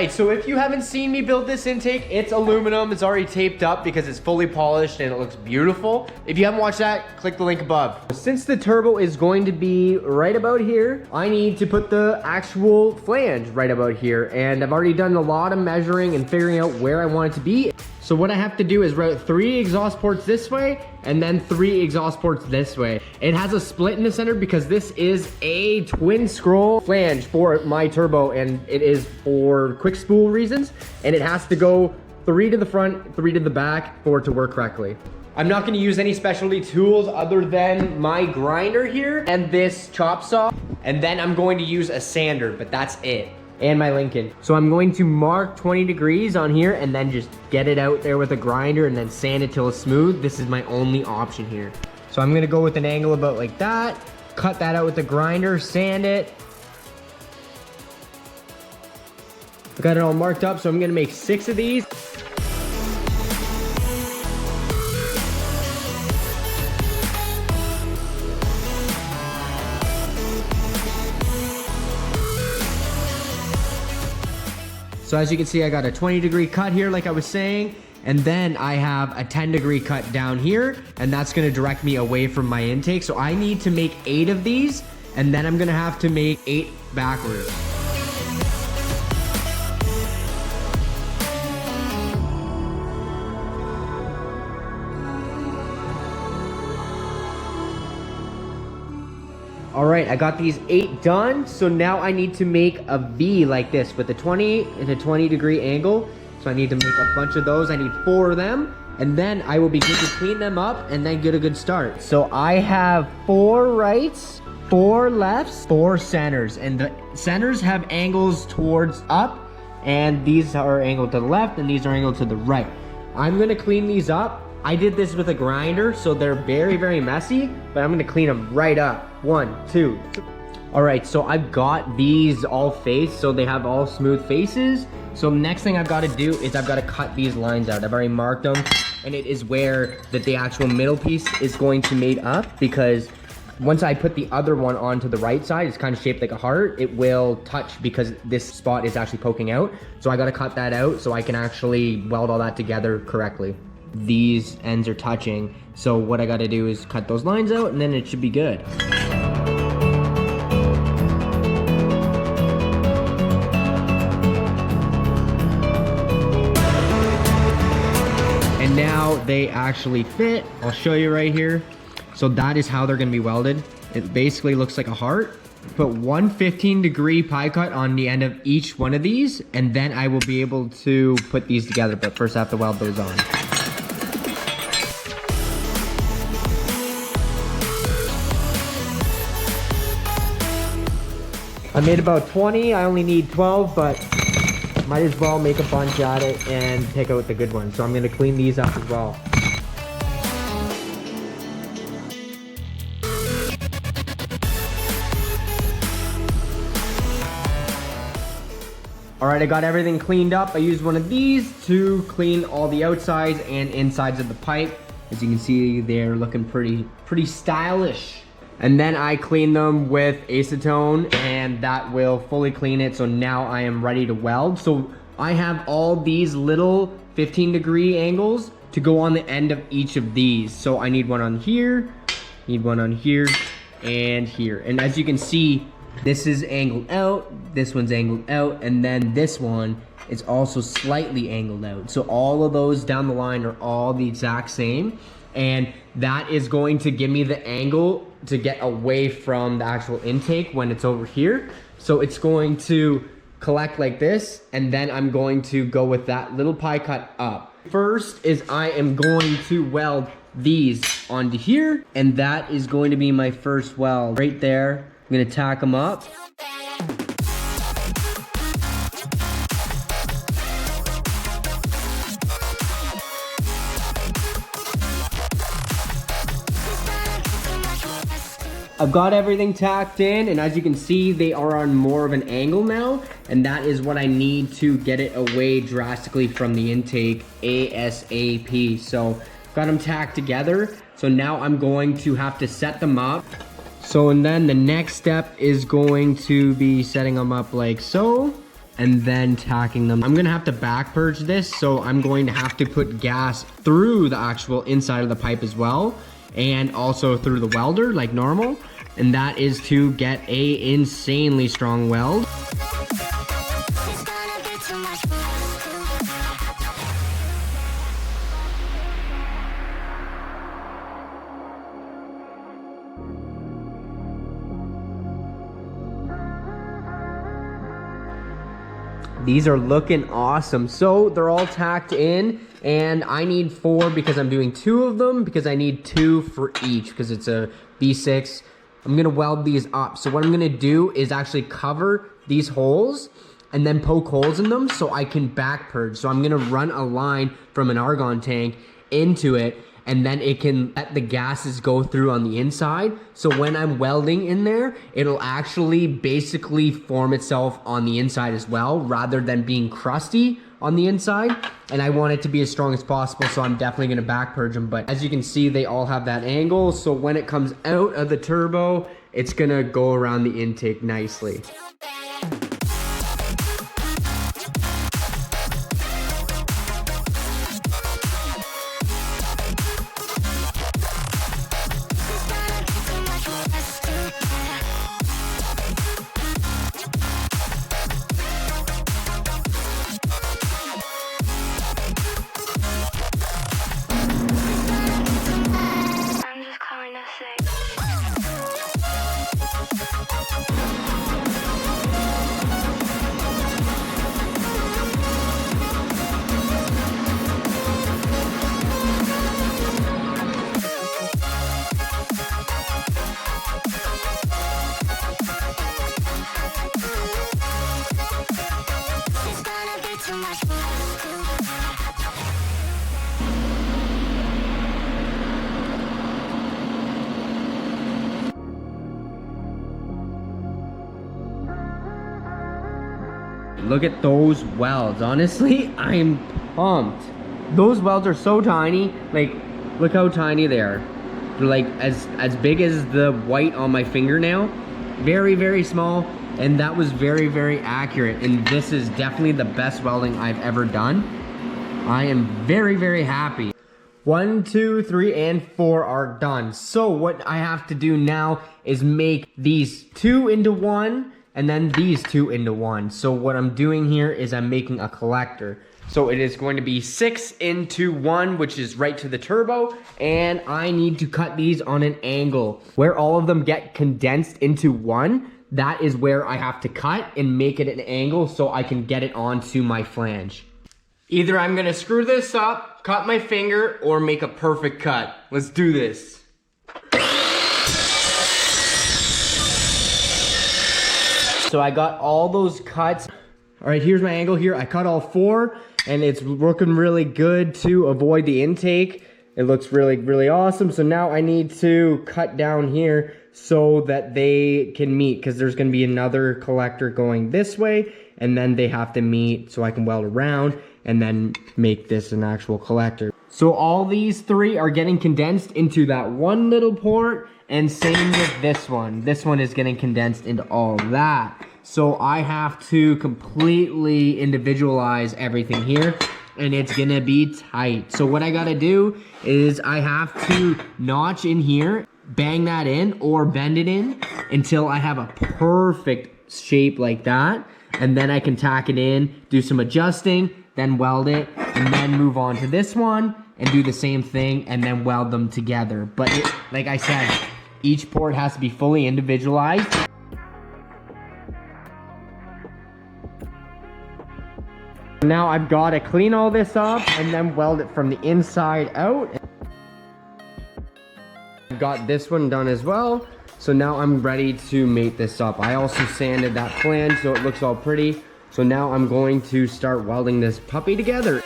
right, so if you haven't seen me build this intake, it's aluminum. It's already taped up because it's fully polished and it looks beautiful. If you haven't watched that, click the link above. Since the turbo is going to be right about here, I need to put the actual flange right about here. And I've already done a lot of measuring and figuring out where I want it to be. So what I have to do is route 3 exhaust ports this way and then 3 exhaust ports this way. It has a split in the center because this is a twin scroll flange for my turbo, and it is for quick spool reasons. And it has to go 3 to the front, 3 to the back for it to work correctly. I'm not gonna use any specialty tools other than my grinder here and this chop saw. And then I'm going to use a sander, but that's it. And my Lincoln. So I'm going to mark 20 degrees on here and then just get it out there with a grinder and then sand it till it's smooth. This is my only option here. So I'm gonna go with an angle about like that, cut that out with the grinder, sand it. I got it all marked up, so I'm gonna make 6 of these. So as you can see, I got a 20-degree cut here, like I was saying, and then I have a 10-degree cut down here, and that's gonna direct me away from my intake. So I need to make 8 of these, and then I'm gonna have to make 8 backwards. All right, I got these 8 done. So now I need to make a V like this with a 20 and a 20-degree angle. So I need to make a bunch of those. I need 4 of them. And then I will begin to clean them up and then get a good start. So I have 4 rights, 4 lefts, 4 centers. And the centers have angles towards up. And these are angled to the left and these are angled to the right. I'm gonna clean these up. I did this with a grinder, so they're very, very messy, but I'm gonna clean them right up. 1, 2. All right, so I've got these all faced, so they have all smooth faces. So next thing I've gotta do is I've gotta cut these lines out. I've already marked them, and it is where the actual middle piece is going to mate up, because once I put the other one onto the right side, it's kind of shaped like a heart, it will touch because this spot is actually poking out. So I gotta cut that out so I can actually weld all that together correctly. These ends are touching, so what I gotta do is cut those lines out and then it should be good. And now they actually fit. I'll show you right here. So that is how they're gonna be welded. It basically looks like a heart. Put one 15-degree pie cut on the end of each one of these, and then I will be able to put these together, but first I have to weld those on. I made about 20, I only need 12, but might as well make a bunch at it and pick out the good ones. So I'm gonna clean these up as well. All right, I got everything cleaned up. I used one of these to clean all the outsides and insides of the pipe. As you can see, they're looking pretty stylish. And then I clean them with acetone and that will fully clean it. So now I am ready to weld. So I have all these little 15-degree angles to go on the end of each of these. So I need one on here, need one on here, and here. And as you can see, this is angled out, this one's angled out, and then this one is also slightly angled out. So all of those down the line are all the exact same. And that is going to give me the angle to get away from the actual intake when it's over here. So it's going to collect like this, and then I'm going to go with that little pie cut up. First is I am going to weld these onto here, and that is going to be my first weld right there. I'm gonna tack them up. I've got everything tacked in, and as you can see, they are on more of an angle now, and that is what I need to get it away drastically from the intake ASAP. So got them tacked together. So now I'm going to have to set them up. So and then the next step is going to be setting them up like so. and then tacking them. I'm gonna have to back purge this, so I'm going to have to put gas through the actual inside of the pipe as well, and also through the welder like normal, and that is to get a insanely strong weld. These are looking awesome. So they're all tacked in, and I need 4 because I'm doing 2 of them, because I need 2 for each because it's a B6. I'm gonna weld these up. So what I'm gonna do is actually cover these holes and then poke holes in them so I can back purge. So I'm gonna run a line from an argon tank into it, and then it can let the gases go through on the inside. So when I'm welding in there, it'll actually basically form itself on the inside as well, rather than being crusty on the inside. And I want it to be as strong as possible, so I'm definitely gonna back purge them. But as you can see, they all have that angle. So when it comes out of the turbo, it's gonna go around the intake nicely. Look at those welds. Honestly, I'm pumped. Those welds are so tiny. Like, look how tiny they are. They're like as big as the white on my fingernail. Very, very small. And that was very, very accurate. And this is definitely the best welding I've ever done. I am very, very happy. 1, 2, 3, and 4 are done. So what I have to do now is make these 2 into 1, and then these 2 into 1. So what I'm doing here is I'm making a collector. So it is going to be 6 into 1, which is right to the turbo, and I need to cut these on an angle. Where all of them get condensed into 1, that is where I have to cut and make it an angle so I can get it onto my flange. Either I'm gonna screw this up, cut my finger, or make a perfect cut. Let's do this. So I got all those cuts. All right, here's my angle here. I cut all 4, and it's looking really good to avoid the intake. It looks really, really awesome. So now I need to cut down here so that they can meet, because there's gonna be another collector going this way, and then they have to meet so I can weld around and then make this an actual collector. So all these 3 are getting condensed into that one little port, and same with this one. This one is getting condensed into all that. So I have to completely individualize everything here, and it's gonna be tight. So what I gotta do is I have to notch in here, bang that in or bend it in until I have a perfect shape like that. And then I can tack it in, do some adjusting, then weld it, and then move on to this one and do the same thing and then weld them together. But like I said, each port has to be fully individualized. Now I've got to clean all this up and then weld it from the inside out. I've got this one done as well. So now I'm ready to mate this up. I also sanded that flange so it looks all pretty. So now I'm going to start welding this puppy together.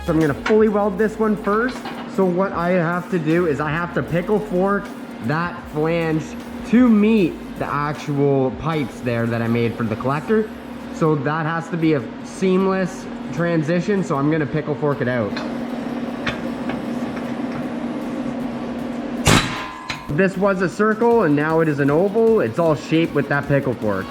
So I'm gonna fully weld this one first. So what I have to do is I have to pickle fork that flange to meet the actual pipes there that I made for the collector. So that has to be a seamless transition, so I'm gonna pickle fork it out. This was a circle and now it is an oval. It's all shaped with that pickle fork.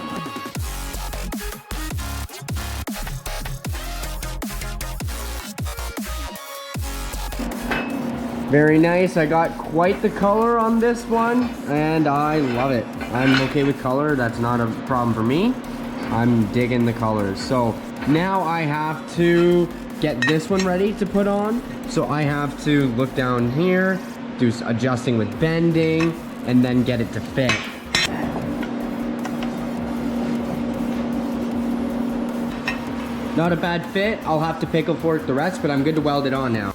Very nice. I got quite the color on this one and I love it. I'm okay with color. That's not a problem for me. I'm digging the colors. So now I have to get this one ready to put on. So I have to look down here, do adjusting with bending, and then get it to fit. Not a bad fit. I'll have to pickle fork the rest, but I'm good to weld it on now.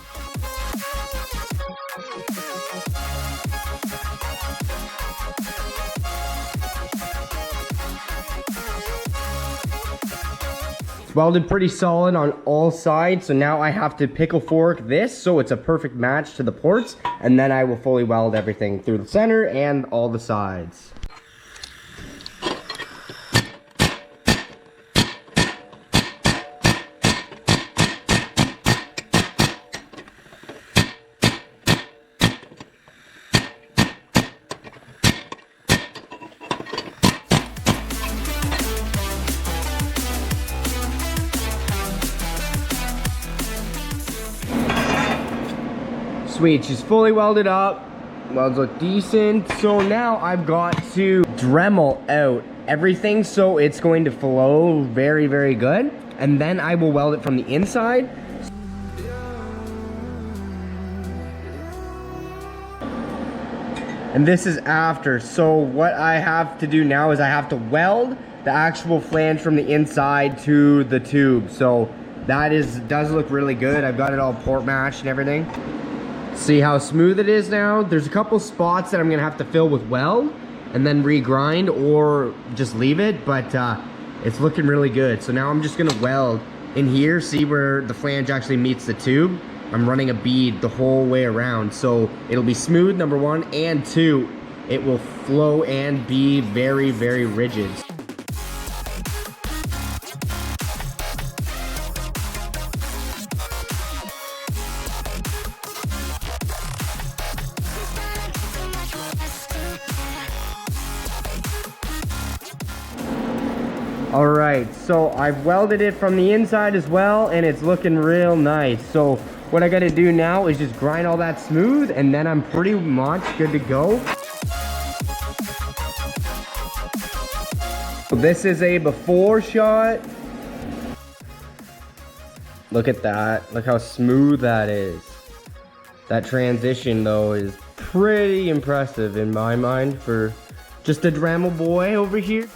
It's welded pretty solid on all sides, so now I have to pickle fork this so it's a perfect match to the ports, and then I will fully weld everything through the center and all the sides. Sweet, she's fully welded up. Welds look decent. So now I've got to Dremel out everything so it's going to flow very, very good. And then I will weld it from the inside. And this is after. So what I have to do now is I have to weld the actual flange from the inside to the tube. So that does look really good. I've got it all port matched and everything. See how smooth it is now? There's a couple spots that I'm gonna have to fill with weld and then regrind or just leave it, but it's looking really good. So now I'm just gonna weld in here, see where the flange actually meets the tube. I'm running a bead the whole way around, so it'll be smooth, number one, and two, it will flow and be very, very rigid. All right, so I've welded it from the inside as well, and it's looking real nice. So what I gotta do now is just grind all that smooth, and then I'm pretty much good to go. So this is a before shot. Look at that, look how smooth that is. That transition though is pretty impressive in my mind for just a Dremel boy over here.